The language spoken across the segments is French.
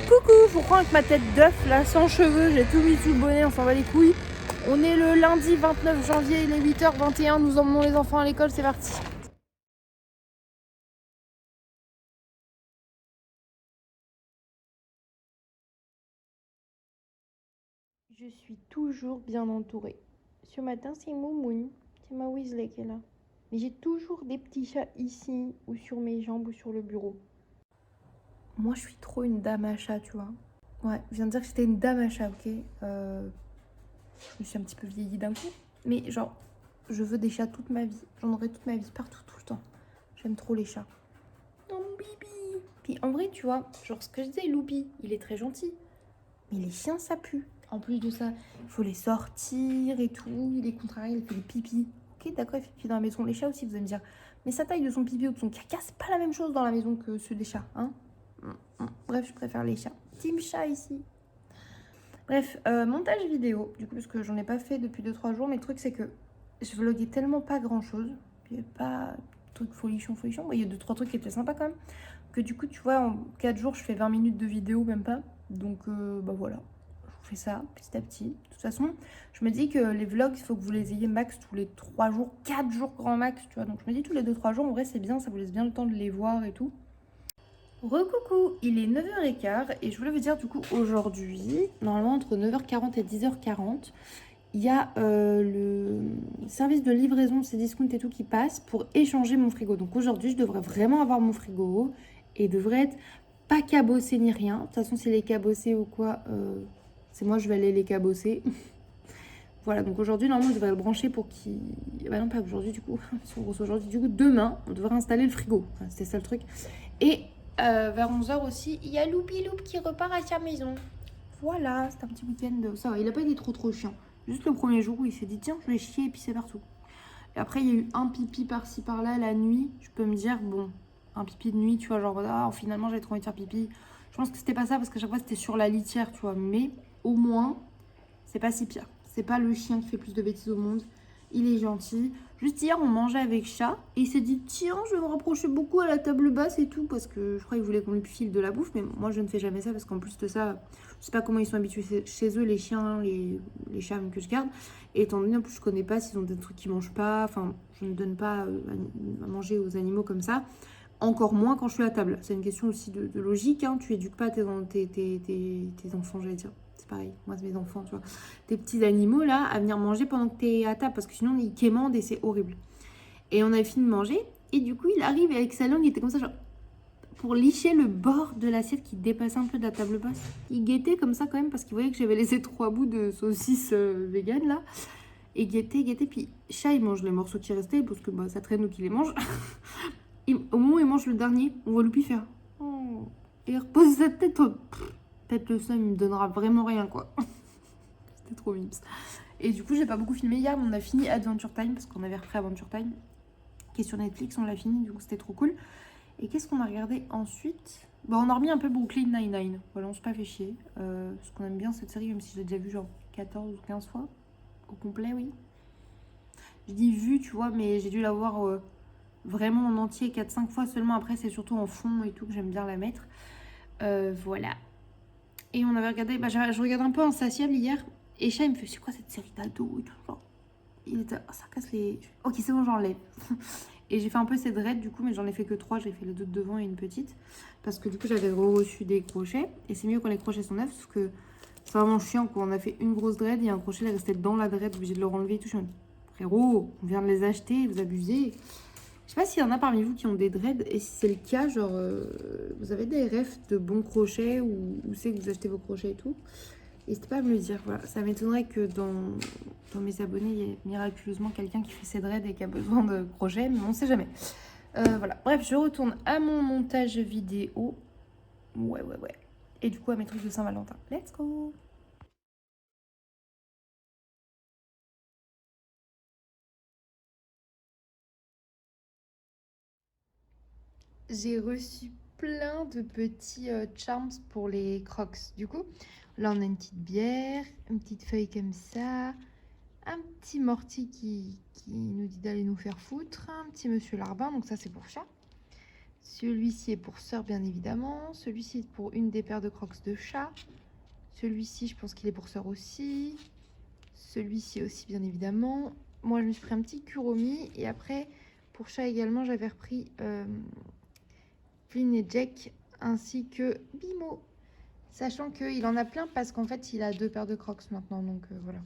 Coucou, je reprends avec ma tête d'œuf là, sans cheveux, j'ai tout mis sous le bonnet, on s'en va les couilles. On est le lundi 29 janvier, il est 8h21, nous emmenons les enfants à l'école, c'est parti. Je suis toujours bien entourée. Ce matin, c'est Moumoun, c'est ma Weasley qui est là. Mais j'ai toujours des petits chats ici, ou sur mes jambes, ou sur le bureau. Moi, je suis trop une dame à chat, tu vois. Ouais, je viens de dire que j'étais une dame à chat, ok. Je me suis un petit peu vieillie d'un coup. Mais genre, je veux des chats toute ma vie. J'en aurai toute ma vie, partout, tout le temps. J'aime trop les chats. Non, Bibi. Puis en vrai, tu vois, genre ce que je disais, Loupi, il est très gentil. Mais les chiens, ça pue. En plus de ça, il faut les sortir et tout. Il est contrarié, il fait des pipis. Ok, d'accord, il fait pipi dans la maison. Les chats aussi, vous allez me dire. Mais sa taille de son pipi ou de son caca, c'est pas la même chose dans la maison que ceux des chats, hein. Bref, je préfère les chats. Team chat ici. Bref, montage vidéo, du coup, parce que j'en ai pas fait depuis 2-3 jours, mais le truc, c'est que je vloguais tellement pas grand-chose, puis pas de trucs folichon, bon, il y a 2-3 trucs qui étaient sympas quand même, que du coup, tu vois, en 4 jours, je fais 20 minutes de vidéo, même pas, donc bah voilà, je vous fais ça petit à petit. De toute façon, je me dis que les vlogs, il faut que vous les ayez max tous les 3 jours, 4 jours grand max, tu vois, donc je me dis tous les 2-3 jours, en vrai, c'est bien, ça vous laisse bien le temps de les voir et tout. Recoucou, il est 9h15 et je voulais vous dire du coup aujourd'hui, normalement entre 9h40 et 10h40, il y a le service de livraison, c'est discount et tout qui passe pour échanger mon frigo. Donc aujourd'hui je devrais vraiment avoir mon frigo et devrait être pas cabossé ni rien. De toute façon si les cabossé ou quoi, c'est moi je vais aller les cabosser. Voilà, donc aujourd'hui normalement je devrais le brancher pour qu'il... Bah non pas aujourd'hui du coup, si on reçoit aujourd'hui du coup, demain on devrait installer le frigo. Enfin, c'était ça le truc. Et vers 11h aussi, il y a Loupi Loup qui repart à sa maison. Voilà, c'est un petit week-end. Ça va, il a pas été trop chiant. Juste le premier jour où il s'est dit tiens, je vais chier et pisser partout. Et après, il y a eu un pipi par-ci par-là la nuit. Je peux me dire, bon, un pipi de nuit, tu vois, genre, ah, finalement, j'avais trop envie de faire pipi. Je pense que c'était pas ça parce qu'à chaque fois, c'était sur la litière, tu vois. Mais au moins, c'est pas si pire. C'est pas le chien qui fait plus de bêtises au monde. Il est gentil. Juste hier, on mangeait avec chat et il s'est dit tiens, je vais me rapprocher beaucoup à la table basse et tout parce que je crois qu'il voulait qu'on lui file de la bouffe. Mais moi, je ne fais jamais ça parce qu'en plus de ça, je sais pas comment ils sont habitués chez eux, les chiens, les chats même que je garde. Et étant donné, en plus, je connais pas s'ils ont des trucs qu'ils mangent pas. Enfin, je ne donne pas à manger aux animaux comme ça. Encore moins quand je suis à table. C'est une question aussi de logique. Hein. Tu éduques pas tes enfants, j'allais dire. C'est pareil, moi, c'est mes enfants, tu vois. Tes petits animaux, là, à venir manger pendant que t'es à table. Parce que sinon, ils quémandent et c'est horrible. Et on avait fini de manger. Et du coup, il arrive avec sa langue, il était comme ça, genre, pour licher le bord de l'assiette qui dépassait un peu de la table basse. Il guettait comme ça quand même, parce qu'il voyait que j'avais laissé 3 bouts de saucisse vegan, là. Et guettait. Puis, chat, il mange les morceaux qui restaient, parce que bah, ça traîne ou qu'il les mange. Au moment où il mange le dernier, on voit Loupi faire oh. Et il repose sa tête. Peut-être le seum, il me donnera vraiment rien, quoi. C'était trop mimes. Et du coup, j'ai pas beaucoup filmé hier, mais on a fini Adventure Time, parce qu'on avait repris Adventure Time, qui est sur Netflix, on l'a fini, du coup, c'était trop cool. Et qu'est-ce qu'on a regardé ensuite? Bah, on a remis un peu Brooklyn Nine-Nine. Voilà, on s'est pas fait chier. Parce qu'on aime bien cette série, même si je l'ai déjà vue genre 14 ou 15 fois. Au complet, oui. Je dis vue, tu vois, mais j'ai dû la voir vraiment en entier 4-5 fois seulement. Après, c'est surtout en fond et tout que j'aime bien la mettre. Voilà. Et on avait regardé, bah, je regardais un peu Insatiable hier. Et Chat, il me fait, c'est quoi cette série d'ado et tout, genre. Il était, oh, ça casse les... Ok, c'est bon, j'enlève. Et j'ai fait un peu ces dreads du coup, mais j'en ai fait que 3. J'ai fait les 2 de devant et une petite. Parce que du coup, j'avais reçu des crochets. Et c'est mieux quand les crochets sont neufs, sauf que c'est vraiment chiant quand on a fait une grosse dread et un crochet il est resté dans la dread, obligé de le renlever et tout. Je me dis, frérot, on vient de les acheter, vous abusez. Je sais pas s'il y en a parmi vous qui ont des dreads, et si c'est le cas, genre, vous avez des refs de bons crochets, ou où c'est que vous achetez vos crochets et tout. N'hésitez pas à me le dire, voilà. Ça m'étonnerait que dans mes abonnés, il y ait miraculeusement quelqu'un qui fait ses dreads et qui a besoin de crochets, mais on sait jamais. Voilà, bref, je retourne à mon montage vidéo. Ouais. Et du coup, à mes trucs de Saint-Valentin. Let's go! J'ai reçu plein de petits charms pour les crocs. Du coup, là, on a une petite bière, une petite feuille comme ça, un petit Morty qui nous dit d'aller nous faire foutre, un petit Monsieur Larbin, donc ça, c'est pour chat. Celui-ci est pour Sœur, bien évidemment. Celui-ci est pour une des paires de Crocs de chat. Celui-ci, je pense qu'il est pour Sœur aussi. Celui-ci aussi, bien évidemment. Moi, je me suis pris un petit Kuromi. Et après, pour chat également, j'avais repris Flynn et Jack, ainsi que Bimo. Sachant qu'il en a plein parce qu'en fait, il a 2 paires de Crocs maintenant. Donc voilà.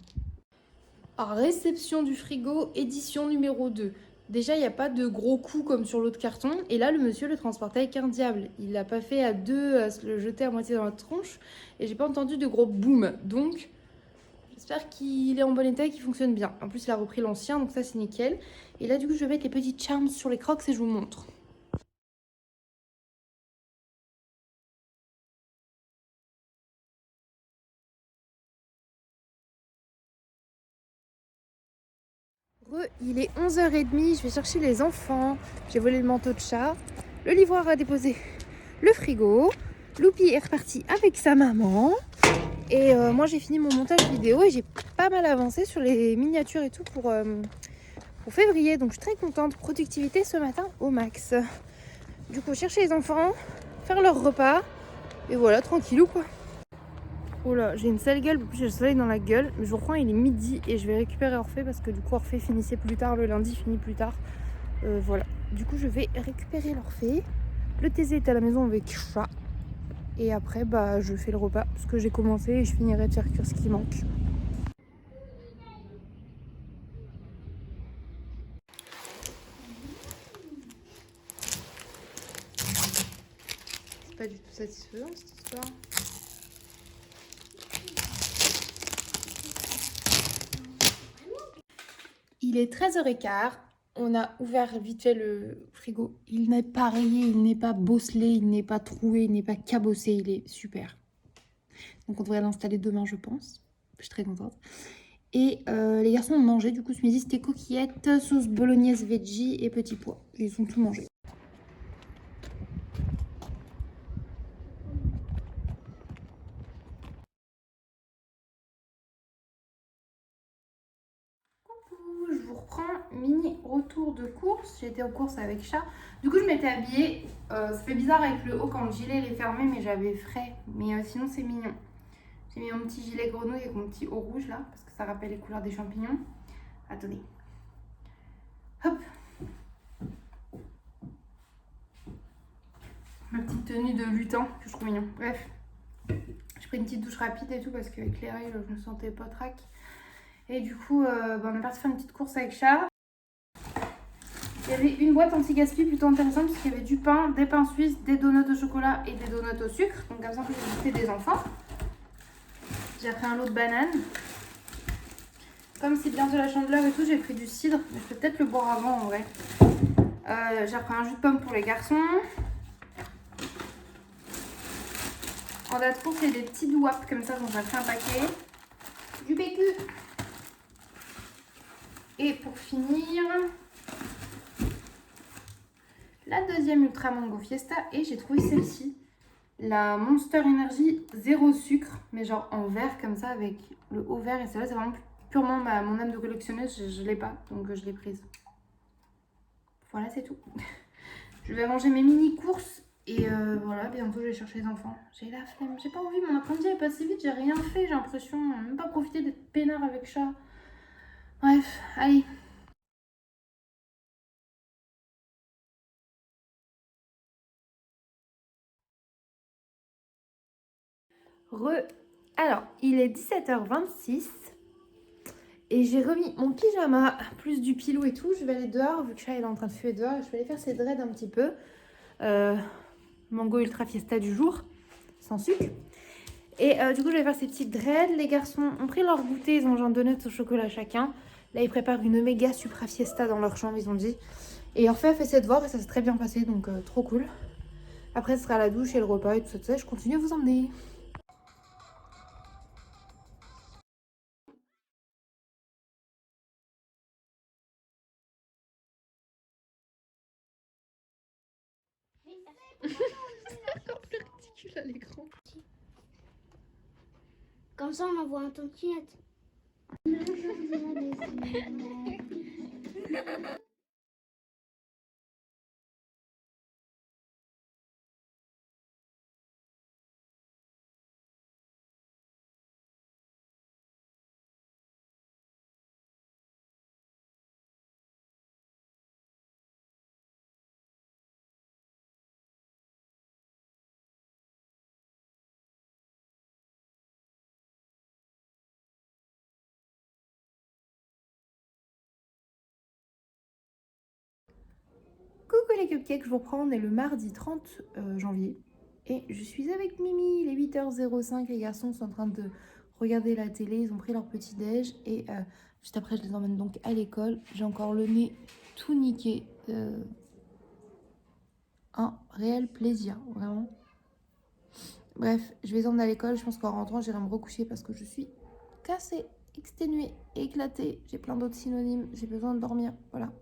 Alors, réception du frigo, édition numéro 2. Déjà, il n'y a pas de gros coups comme sur l'autre carton. Et là, le monsieur le transportait avec un diable. Il l'a pas fait à deux, à se le jeter à moitié dans la tronche. Et j'ai pas entendu de gros boum. Donc, j'espère qu'il est en bon état et qu'il fonctionne bien. En plus, il a repris l'ancien, donc ça, c'est nickel. Et là, du coup, je vais mettre les petits charms sur les crocs et je vous montre. Il est 11h30, je vais chercher les enfants. J'ai volé le manteau de chat. Le livreur a déposé le frigo. Loupi est reparti avec sa maman. Et moi j'ai fini mon montage vidéo et j'ai pas mal avancé sur les miniatures et tout pour février. Donc je suis très contente. Productivité ce matin au max. Du coup, chercher les enfants, faire leur repas. Et voilà, tranquillou quoi. Oh là, j'ai une sale gueule, j'ai le soleil dans la gueule. Mais je vous reprends, il est midi et je vais récupérer Orphée parce que du coup Orphée finissait plus tard, le lundi finit plus tard. Voilà, du coup je vais récupérer l'Orphée. Le Thésée est à la maison avec chat. Et après bah je fais le repas parce que j'ai commencé et je finirai de faire cuire ce qui manque. C'est pas du tout satisfaisant cette histoire. Il est 13h15. On a ouvert vite fait le frigo. Il n'est pas rayé, il n'est pas bosselé, il n'est pas troué, il n'est pas cabossé. Il est super. Donc on devrait l'installer demain, je pense. Je suis très contente. Et les garçons ont mangé. Du coup, ce midi, c'était coquillettes, sauce bolognaise veggie et petits pois. Ils ont tout mangé. Je vous reprends, mini retour de course. J'étais aux courses avec chat. Du coup, je m'étais habillée. Ça fait bizarre avec le haut quand le gilet est fermé, mais j'avais frais. Mais sinon, c'est mignon. J'ai mis mon petit gilet grenouille avec mon petit haut rouge là, parce que ça rappelle les couleurs des champignons. Attendez. Hop. Ma petite tenue de lutin que je trouve mignon. Bref. J'ai pris une petite douche rapide et tout parce qu'avec les règles, je me sentais pas trac. Et du coup, on est parti faire une petite course avec chat. Il y avait une boîte anti-gaspi plutôt intéressante parce qu'il y avait du pain, des pains suisses, des donuts au chocolat et des donuts au sucre. Donc comme ça, on peut goûter des enfants. J'ai pris un lot de bananes. Comme c'est bientôt la chandeleur et tout, j'ai pris du cidre. Mais je peux peut-être le boire avant en vrai. J'ai pris un jus de pomme pour les garçons. En date courte, il y a des petits douaps comme ça, donc j'ai pris un paquet. Du PQ. Et pour finir, la deuxième Ultra Mango Fiesta. Et j'ai trouvé celle-ci. La Monster Energy zéro sucre, mais genre en verre comme ça avec le haut vert. Et celle-là, c'est vraiment purement mon âme de collectionneuse. Je ne l'ai pas, donc je l'ai prise. Voilà, c'est tout. Je vais manger mes mini courses. Et voilà, bientôt je vais chercher les enfants. J'ai la flemme, j'ai pas envie, mon après-midi est passé vite, j'ai rien fait, j'ai l'impression, même pas profité d'être peinard avec chat. Bref, allez. Alors, il est 17h26 et j'ai remis mon pyjama, plus du pilou et tout. Je vais aller dehors, vu que chat est en train de fuir dehors. Je vais aller faire ses dreads un petit peu. Mango Ultra Fiesta du jour, sans sucre. Et du coup, je vais faire ces petites dreads. Les garçons ont pris leur goûter, ils ont mangé un donut au chocolat chacun. Là, ils préparent une méga supra fiesta dans leur chambre, ils ont dit. Et Orphée a fait ses devoirs et ça s'est très bien passé, donc trop cool. Après, ce sera la douche et le repas et tout ça. Je continue à vous emmener. Ridicule à l'écran. Comme ça, on envoie un tantinette. les cupcakes, je vous reprends, on est le mardi 30 janvier. Et je suis avec Mimi, il est 8h05, les garçons sont en train de regarder la télé, ils ont pris leur petit déj. Et juste après, je les emmène donc à l'école. J'ai encore le nez tout niqué. Un réel plaisir, vraiment. Bref, je vais les emmener à l'école, je pense qu'en rentrant, j'irai me recoucher parce que je suis cassée, exténuée, éclatée. J'ai plein d'autres synonymes, j'ai besoin de dormir, voilà.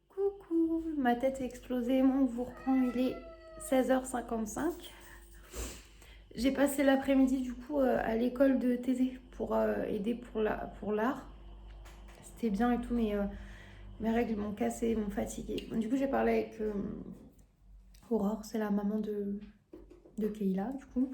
Coucou, ma tête est explosée, on vous reprend, il est 16h55. J'ai passé l'après-midi du coup à l'école de Thésée pour aider pour l'art. C'était bien et tout, mais mes règles m'ont cassée, m'ont fatiguée. Du coup, j'ai parlé avec Aurore, c'est la maman de Keila, du coup.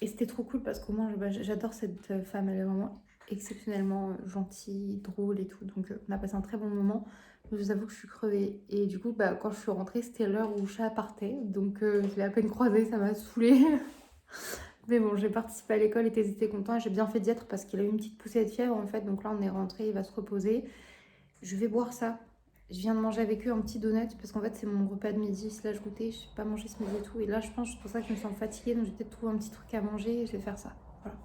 Et c'était trop cool parce qu'au moins, j'adore cette femme, elle est vraiment exceptionnellement gentille, drôle et tout. Donc, on a passé un très bon moment. Mais je vous avoue que je suis crevée. Et du coup, quand je suis rentrée, c'était l'heure où le chat partait. Donc, je l'ai à peine croisé, ça m'a saoulée. Mais bon, j'ai participé à l'école et t'es content. J'ai bien fait d'y être parce qu'il a eu une petite poussée de fièvre en fait. Donc là, on est rentré, il va se reposer. Je vais boire ça. Je viens de manger avec eux un petit donut parce qu'en fait, c'est mon repas de midi slash goûter. Je n'ai pas mangé ce midi et tout. Et là, je pense que c'est pour ça que je me sens fatiguée. Donc, je vais peut-être trouver un petit truc à manger et je vais faire ça. Voilà.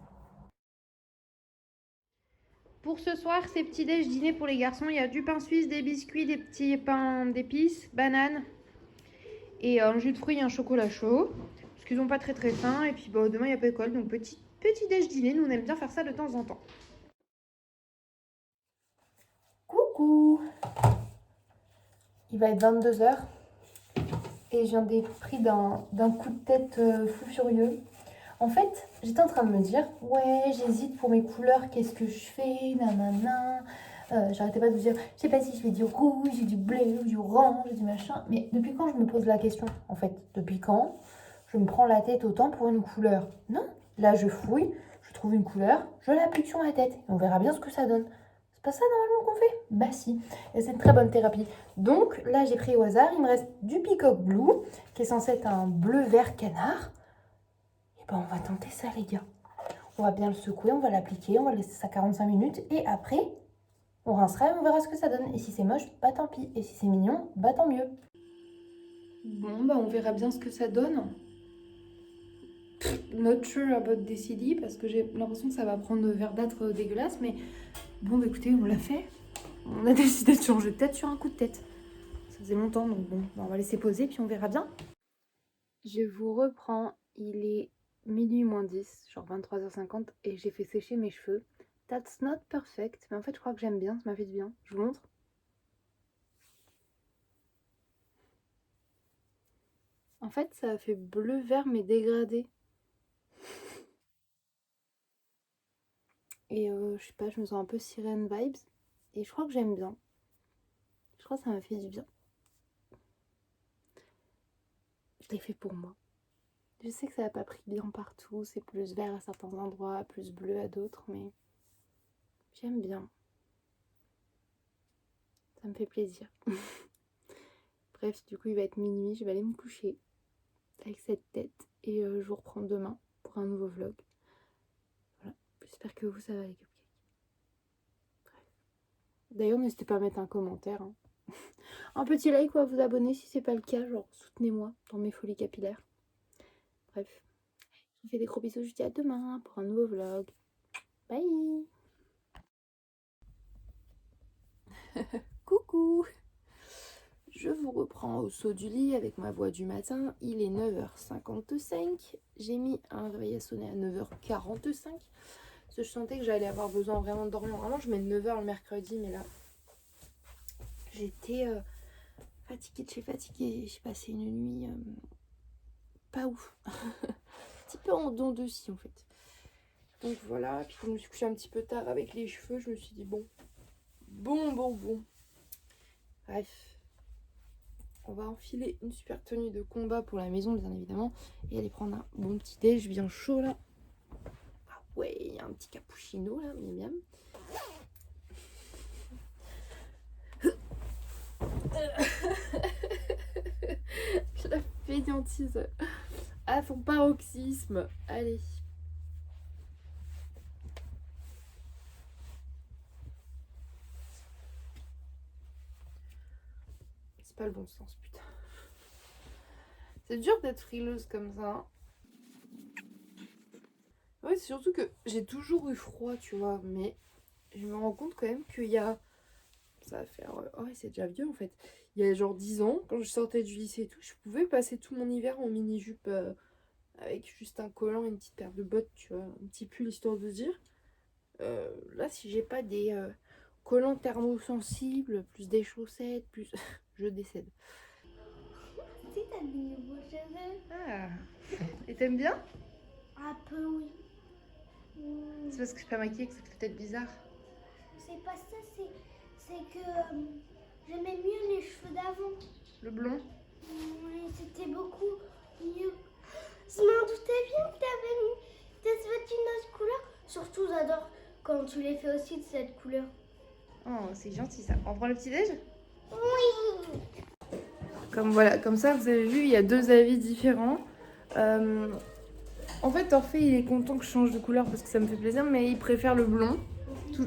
Pour ce soir, c'est petit déj dîner pour les garçons. Il y a du pain suisse, des biscuits, des petits pains d'épices, bananes et un jus de fruits et un chocolat chaud. Parce qu'ils n'ont pas très faim. Et puis demain, il n'y a pas d'école. Donc petit déj dîner. Nous, on aime bien faire ça de temps en temps. Coucou! Il va être 22h. Et je viens d'être pris d'un coup de tête fou furieux. En fait, j'étais en train de me dire, ouais, j'hésite pour mes couleurs, qu'est-ce que je fais, nanana. J'arrêtais pas de vous dire, je sais pas si je fais du rouge, du bleu, du orange, du machin. Mais depuis quand je me pose la question, en fait? Depuis quand je me prends la tête autant pour une couleur? Non, là je fouille, je trouve une couleur, je l'applique sur ma tête. Et on verra bien ce que ça donne. C'est pas ça normalement qu'on fait? Bah si, et c'est une très bonne thérapie. Donc là j'ai pris au hasard, il me reste du Peacock Blue, qui est censé être un bleu vert canard. On va tenter ça les gars. On va bien le secouer, on va l'appliquer, on va laisser ça 45 minutes et après on rincera et on verra ce que ça donne. Et si c'est moche, bah tant pis. Et si c'est mignon, bah tant mieux. Bon, on verra bien ce que ça donne. Not sure about décider parce que j'ai l'impression que ça va prendre verdâtre dégueulasse, mais bon, écoutez, on l'a fait. On a décidé de changer de tête sur un coup de tête. Ça faisait longtemps, donc bon, on va laisser poser puis on verra bien. Je vous reprends, il est minuit moins 10, genre 23h50, et j'ai fait sécher mes cheveux. That's not perfect, mais en fait je crois que j'aime bien, ça m'a fait du bien. Je vous montre. En fait ça a fait bleu vert mais dégradé. Et je sais pas, je me sens un peu sirène vibes. Et je crois que j'aime bien. Je crois que ça m'a fait du bien. Je l'ai fait pour moi. Je sais que ça n'a pas pris bien partout, c'est plus vert à certains endroits, plus bleu à d'autres, mais j'aime bien. Ça me fait plaisir. Bref, du coup il va être minuit, je vais aller me coucher avec cette tête et je vous reprends demain pour un nouveau vlog. Voilà, j'espère que vous ça va les cupcakes. Bref. D'ailleurs n'hésitez pas à mettre un commentaire. Hein. Un petit like ou à vous abonner si c'est pas le cas, genre soutenez-moi dans mes folies capillaires. Bref, je vous fais des gros bisous, je vous dis à demain pour un nouveau vlog. Bye. Coucou. Je vous reprends au saut du lit avec ma voix du matin. Il est 9h55. J'ai mis un réveil à sonner à 9h45. Parce que je sentais que j'allais avoir besoin vraiment de dormir. Vraiment, je mets 9h le mercredi, mais là, j'étais fatiguée de chez fatiguée. J'ai passé une nuit pas ouf. Un petit peu en dents de scie en fait. Donc voilà. Puis je me suis couchée un petit peu tard avec les cheveux. Je me suis dit bon. Bref. On va enfiler une super tenue de combat pour la maison, bien évidemment. Et aller prendre un bon petit déj bien chaud, là. Ah ouais, il y a un petit cappuccino, là, miam miam. hantise à son paroxysme. Allez. C'est pas le bon sens, putain. C'est dur d'être frileuse comme ça. Ouais, c'est surtout que j'ai toujours eu froid, tu vois, mais je me rends compte quand même qu'il y a... Ça va faire... Oh, ouais, c'est déjà vieux en fait. Il y a genre 10 ans, quand je sortais du lycée et tout, je pouvais passer tout mon hiver en mini-jupe avec juste un collant et une petite paire de bottes, tu vois, un petit pull histoire de dire. Là, si j'ai pas des collants thermosensibles, plus des chaussettes, plus... je décède. Si t'as des nouveaux cheveux. Ah. Et t'aimes bien? Un peu, oui. C'est parce que je suis pas maquillée que ça te fait peut-être bizarre. C'est pas ça, c'est que j'aimais mieux les cheveux d'avant. Le blond? Oui, c'était beaucoup mieux. Je m'en doutais bien que t'avais mis tes cheveux d'une autre couleur. Surtout, j'adore quand tu les fais aussi de cette couleur. Oh, c'est gentil ça. On prend le petit-déj? Oui. Comme ça, vous avez vu, il y a deux avis différents. En fait, Orphée, il est content que je change de couleur parce que ça me fait plaisir, mais il préfère le blond.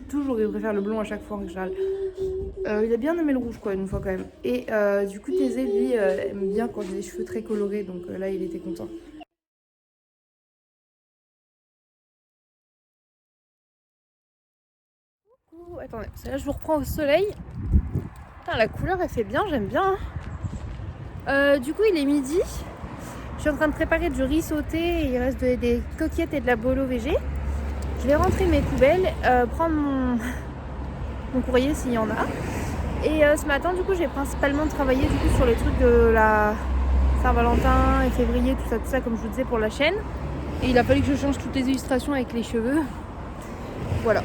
Toujours, il préfère le blond à chaque fois en général. Il a bien aimé le rouge, quoi, une fois quand même. Et du coup, Thésée, lui, aime bien quand j'ai des cheveux très colorés, donc là, il était content. Ouh, attendez, parce que là, je vous reprends au soleil. Putain, la couleur, elle fait bien, j'aime bien. Du coup, il est midi. Je suis en train de préparer du riz sauté et il reste des coquillettes et de la bolo végé. Je vais rentrer mes poubelles, prendre mon courrier s'il y en a. Et ce matin, du coup, j'ai principalement travaillé du coup, sur les trucs de la Saint-Valentin et février, tout ça, comme je vous disais pour la chaîne. Et il a fallu que je change toutes les illustrations avec les cheveux. Voilà.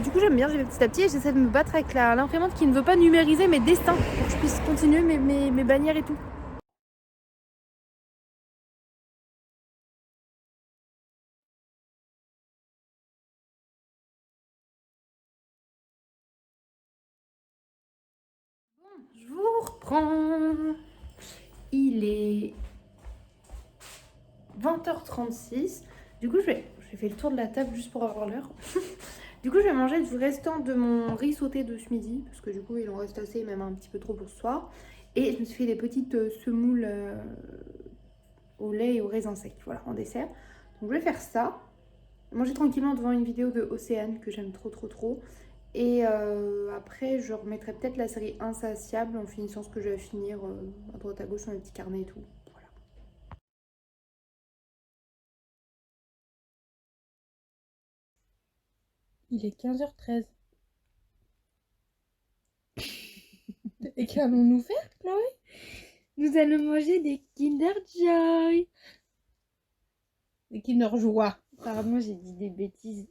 Du coup, j'aime bien, j'y vais petit à petit et j'essaie de me battre avec l'imprimante qui ne veut pas numériser mes destins pour que je puisse continuer mes bannières et tout. Je vous reprends. Il est 20h36. Du coup, j'ai fait le tour de la table juste pour avoir l'heure. Du coup, je vais manger du restant de mon riz sauté de ce midi. Parce que du coup, il en reste assez, même un petit peu trop pour ce soir. Et je me suis fait des petites semoules au lait et au raisin sec. Voilà, en dessert. Donc, je vais faire ça. Manger tranquillement devant une vidéo de Océane que j'aime trop. Et après, je remettrai peut-être la série Insatiable en finissant ce que je vais finir à droite à gauche sur mes petits carnets et tout. Voilà. Il est 15h13. Et qu'allons-nous faire, Chloé? Nous allons manger des Kinder Joy. Des Kinder Joie. Pardon, j'ai dit des bêtises.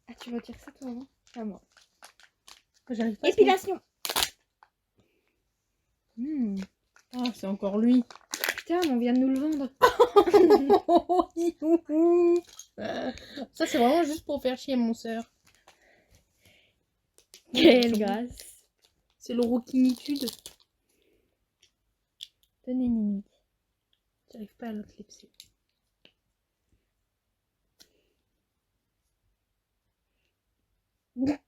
Ah, tu retires ça toi, non? À moi. J'arrive pas. Épilation. Ah, c'est encore lui. Putain, on vient de nous le vendre. Ça, c'est vraiment juste pour faire chier mon sœur. Quelle grâce. C'est le rookinitude. Tenez, Nini. J'arrive pas à l'autre-lipser. Ouais.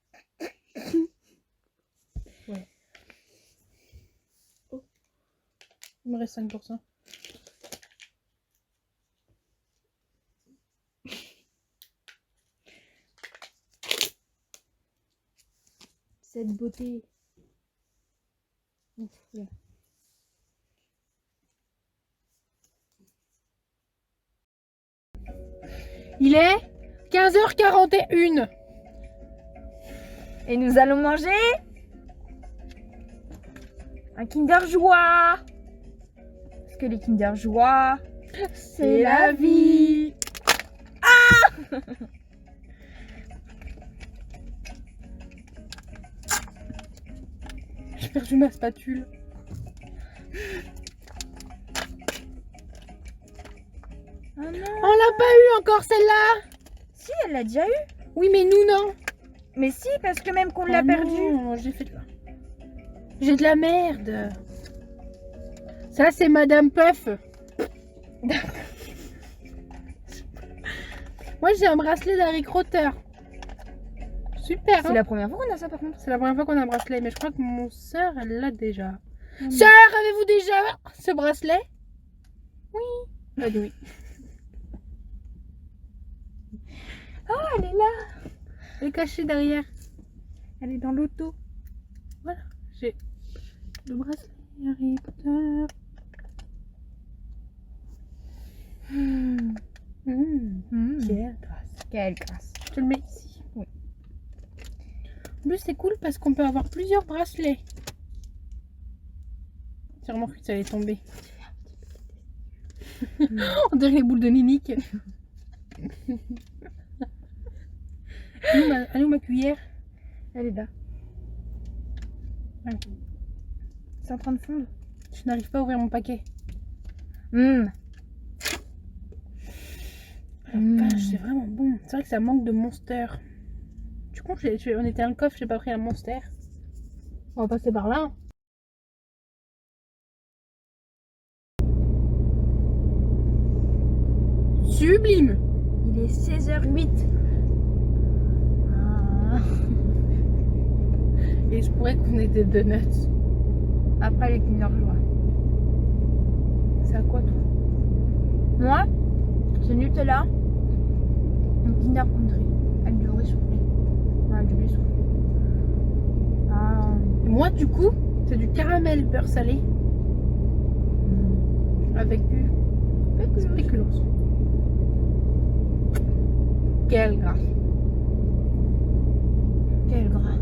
Oh. Il me reste 5%. Cette beauté. Ouf, là. Il est 15h41. Et nous allons manger un Kinder Joie. Parce que les Kinder Joie, c'est la vie. Ah! J'ai perdu ma spatule. Oh non. On l'a pas eu encore celle-là. Si, elle l'a déjà eu. Oui, mais nous, non. Mais si, parce que même qu'on l'a Oh perdu. non, j'ai de la merde. Ça, c'est Madame Puff. Moi, j'ai un bracelet d'Harry Potter. Super, C'est hein. la première fois qu'on a ça par contre. C'est la première fois qu'on a un bracelet, mais je crois que mon sœur, elle l'a déjà. Mm. Sœur, avez-vous déjà ce bracelet? Oui. Elle a dit oui. Oh, elle est là. Elle est cachée derrière. Elle est dans l'auto. Voilà, j'ai le bracelet Harry Potter. Quelle grâce. Quelle grâce. Je te le mets ici. Oui. En plus, c'est cool parce qu'on peut avoir plusieurs bracelets. J'ai vraiment cru que ça allait tomber. On dirait les boules de Ninique. Elle est où ma cuillère? Elle est là. Ouais. C'est en train de fondre. Je n'arrive pas à ouvrir mon paquet. Vache, c'est vraiment bon. C'est vrai que ça manque de Monster. Du coup, on était un coffre, j'ai pas pris un Monster. On va passer par là. Sublime. Il est 16h08. Et je pourrais qu'on ait des donuts. Après les Kinder Joie. C'est à quoi toi? Moi, c'est Nutella. Un Kinder Country. Avec du riz soufflé. Ouais, du blé soufflé. Et moi, du coup, c'est du caramel beurre salé. Avec du spéculoos. Quelle grâce. Quel gras.